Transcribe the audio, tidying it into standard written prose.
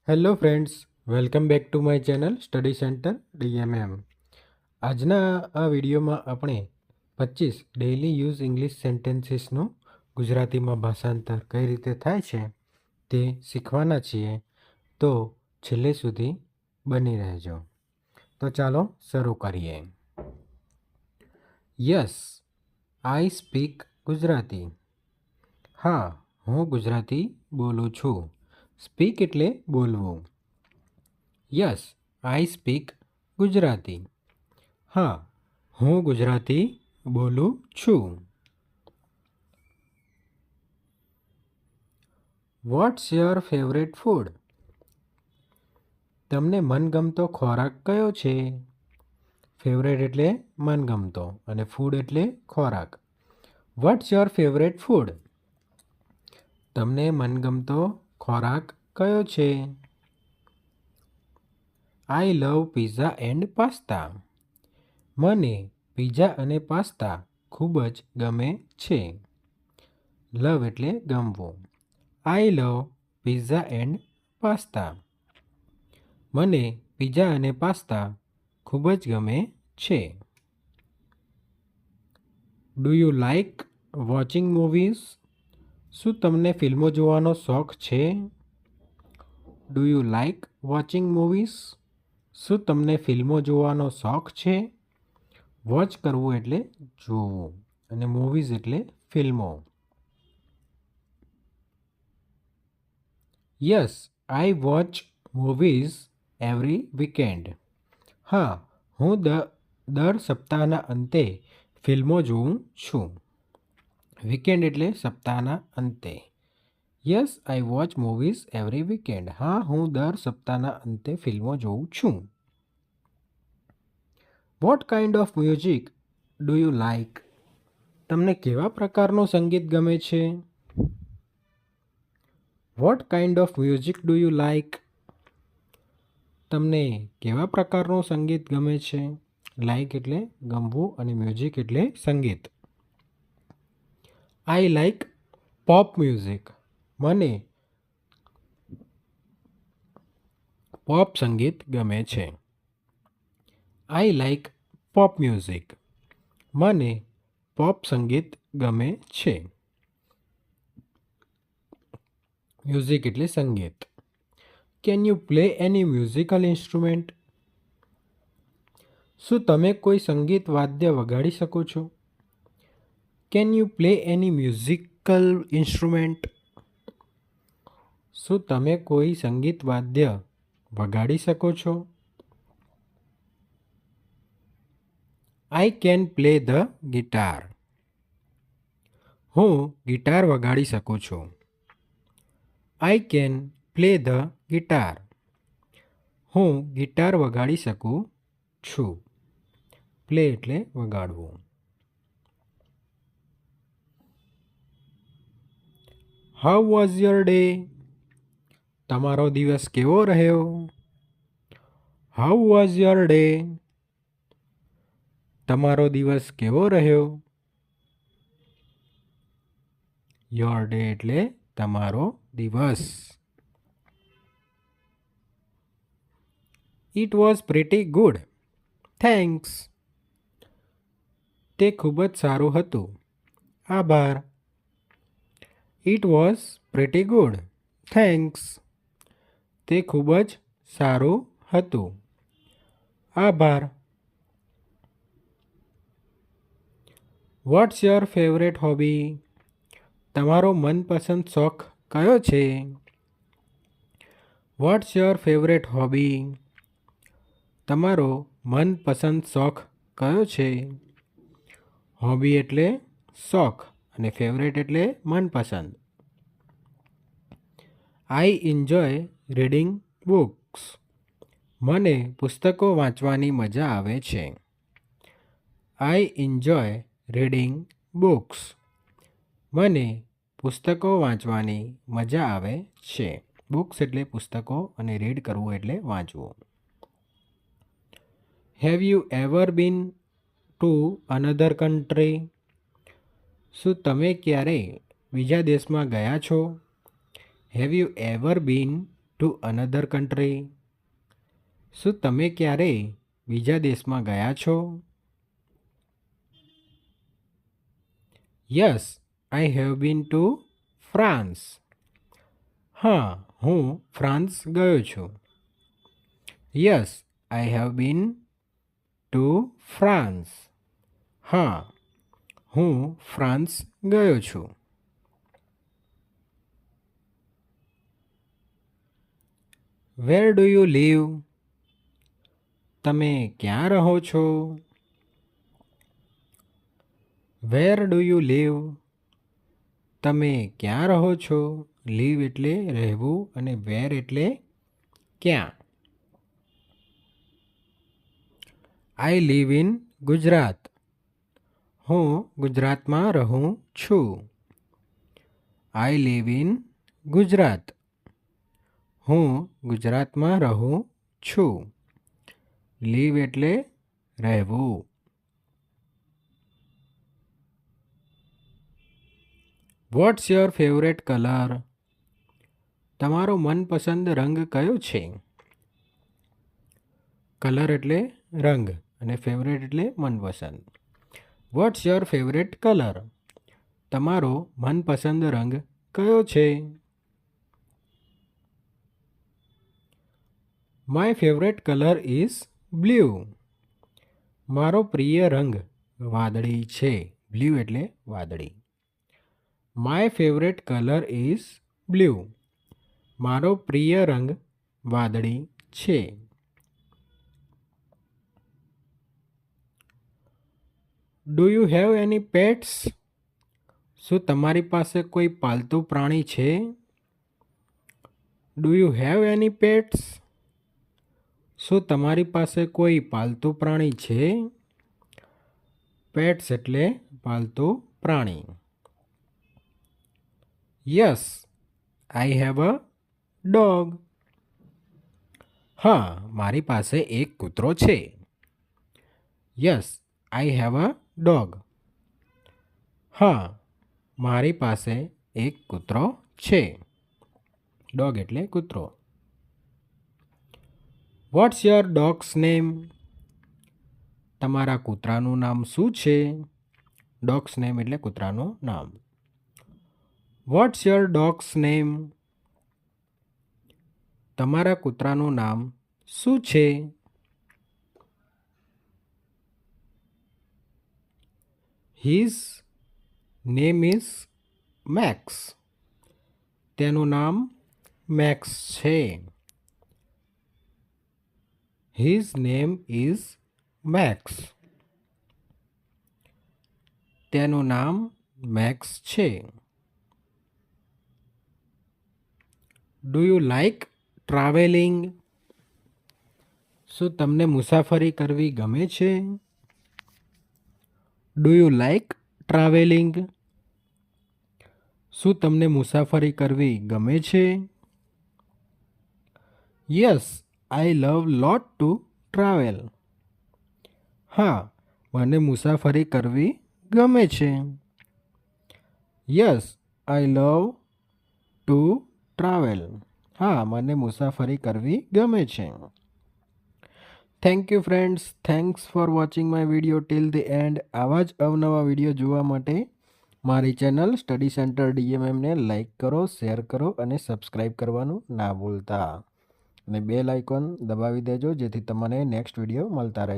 Hello friends, welcome back to my channel study centre DMM. આજના આ વિડીયોમાં આપણે 25 ડેઇલી યુઝ ઇંગ્લિશ સેન્ટેન્સીસનું ગુજરાતીમાં ભાષાંતર કઈ રીતે થાય છે તે શીખવાના છીએ, તો છેલ્લે સુધી બની રહેજો. તો ચાલો શરૂ કરીએ. યસ, આઈ સ્પીક ગુજરાતી. હા, હું ગુજરાતી બોલું છું. સ્પીક એટલે બોલવું. યસ, આઈ સ્પીક ગુજરાતી. હા, હું ગુજરાતી બોલું છું. Watts your favourite food? તમને મનગમતો ખોરાક કયો છે? ફેવરેટ એટલે મનગમતો અને ફૂડ એટલે ખોરાક. Watts your favourite food? તમને મનગમતો ખોરાક કયો છે? આઈ લવ પિઝા એન્ડ પાસ્તા. મને પિઝા અને પાસ્તા ખૂબ જ ગમે છે. લવ એટલે ગમવું. આઈ લવ પિઝા એન્ડ પાસ્તા. મને પિઝા અને પાસ્તા ખૂબ જ ગમે છે. Do you like watching movies? શું તમને ફિલ્મો જોવાનો શોખ છે? Do you like watching movies? શું તમને ફિલ્મો જોવાનો શોખ છે? વોચ કરવું એટલે જોવું અને મૂવીઝ એટલે ફિલ્મો. યસ, આઈ વોચ મૂવીઝ એવરી વીકેન્ડ. હા, હું દર સપ્તાહના અંતે ફિલ્મો જોઉં છું. વીકેન્ડ એટલે સપ્તાહના અંતે. યસ, આઈ વોચ મૂવીઝ એવરી વીકેન્ડ. હા, હું દર સપ્તાહના અંતે ફિલ્મો જોઉં છું. What kind of music do you like? તમને કેવા પ્રકારનું સંગીત ગમે છે? What kind of music do you like? તમને કેવા પ્રકારનું સંગીત ગમે છે? લાઇક એટલે ગમવું અને મ્યુઝિક એટલે સંગીત. I like pop music. મને પોપ સંગીત ગમે છે. I like pop music. મને પોપ સંગીત ગમે છે. મ્યુઝિક એટલે સંગીત. Can you play any musical instrument? શું તમે કોઈ સંગીત વાદ્ય વગાડી શકો છો? Can you play any musical instrument? શું તમે કોઈ સંગીત વાદ્ય વગાડી શકો છો? I can play the guitar. હું ગિટાર વગાડી શકું છું. I can play the guitar. હું ગિટાર વગાડી શકું છું. પ્લે એટલે વગાડવું. How was your day? તમારો દિવસ કેવો રહ્યો? How was your day? તમારો દિવસ કેવો રહ્યો? યોર ડે એટલે તમારો દિવસ. It was pretty good. Thanks. તે ખૂબ જ સારું હતું. આભાર. It was pretty good. Thanks. તે ખૂબ જ સારું હતું. આભાર. What's your favourite hobby? તમારો મનપસંદ શોખ કયો છે? What's your favourite hobby? તમારો મનપસંદ શોખ કયો છે? હોબી એટલે શોખ અને ફેવરેટ એટલે મનપસંદ. I enjoy reading books. મને પુસ્તકો વાંચવાની મજા આવે છે. I enjoy reading books. મને પુસ્તકો વાંચવાની મજા આવે છે. બુક્સ એટલે પુસ્તકો અને રીડ કરવું એટલે વાંચવું. Have you ever been to another country? શું તમે ક્યારેય બીજા દેશમાં ગયા છો? Have you ever been to another country? શું તમે ક્યારે બીજા દેશમાં ગયા છો? Yes, I have been to France. હા, હું ફ્રાન્સ ગયો છું. Yes, I have been to France. હા, હું ફ્રાન્સ ગયો છું. Where do you live? તમે ક્યાં રહો છો? Where do you live? તમે ક્યાં રહો છો? લીવ એટલે રહેવું અને વેર એટલે ક્યાં. I live in Gujarat. હું ગુજરાતમાં રહું છું. I live in Gujarat. હું ગુજરાતમાં રહું છું. લીવ એટલે રહેવું. Watts your favourite colour? તમારો મનપસંદ રંગ કયો છે? કલર એટલે રંગ અને ફેવરેટ એટલે મનપસંદ. Watts your favourite colour? તમારો મનપસંદ રંગ કયો છે? My favourite colour is blue. મારો પ્રિય રંગ વાદળી છે. બ્લુ એટલે વાદળી. My favourite colour is blue. મારો પ્રિય રંગ વાદળી છે. Do you have any pets? શું તમારી પાસે કોઈ પાલતુ પ્રાણી છે? Do you have any pets? શું તમારી પાસે કોઈ પાલતુ પ્રાણી છે? પેટ્સ એટલે પાલતુ પ્રાણી. Yes, I have a dog. હા, મારી પાસે એક કૂતરો છે. Yes, I have a dog. હા, મારી પાસે એક કૂતરો છે. ડોગ એટલે કૂતરો. Watts your dog's name? તમારા કૂતરાનું નામ શું છે? ડોગ્સ નેમ એટલે કૂતરાનું નામ. What's your dog's name? તમારા કૂતરાનું નામ શું છે? His name is Max. તેનું નામ મેક્સ છે. His name is Max. તેનું નામ મેક્સ છે. Do you like travelling? શું તમને મુસાફરી કરવી ગમે છે? Do you like travelling? શું તમને મુસાફરી કરવી ગમે છે? Yes, I love lot to travel. હા, મને મુસાફરી કરવી ગમે છે. Yes, I love to travel. હા, મને મુસાફરી કરવી ગમે છે. Thank you friends. Thanks for watching my video till the end. આવા જ અવનવા વિડીયો જોવા માટે મારી ચેનલ સ્ટડી સેન્ટર DMMને લાઈક કરો, શેર કરો અને સબસ્ક્રાઈબ કરવાનું ના ભૂલતા. અને બેલ આઇકોન દબાવી દેજો જેથી તમને નેક્સ્ટ વિડીયો મળતા રહે.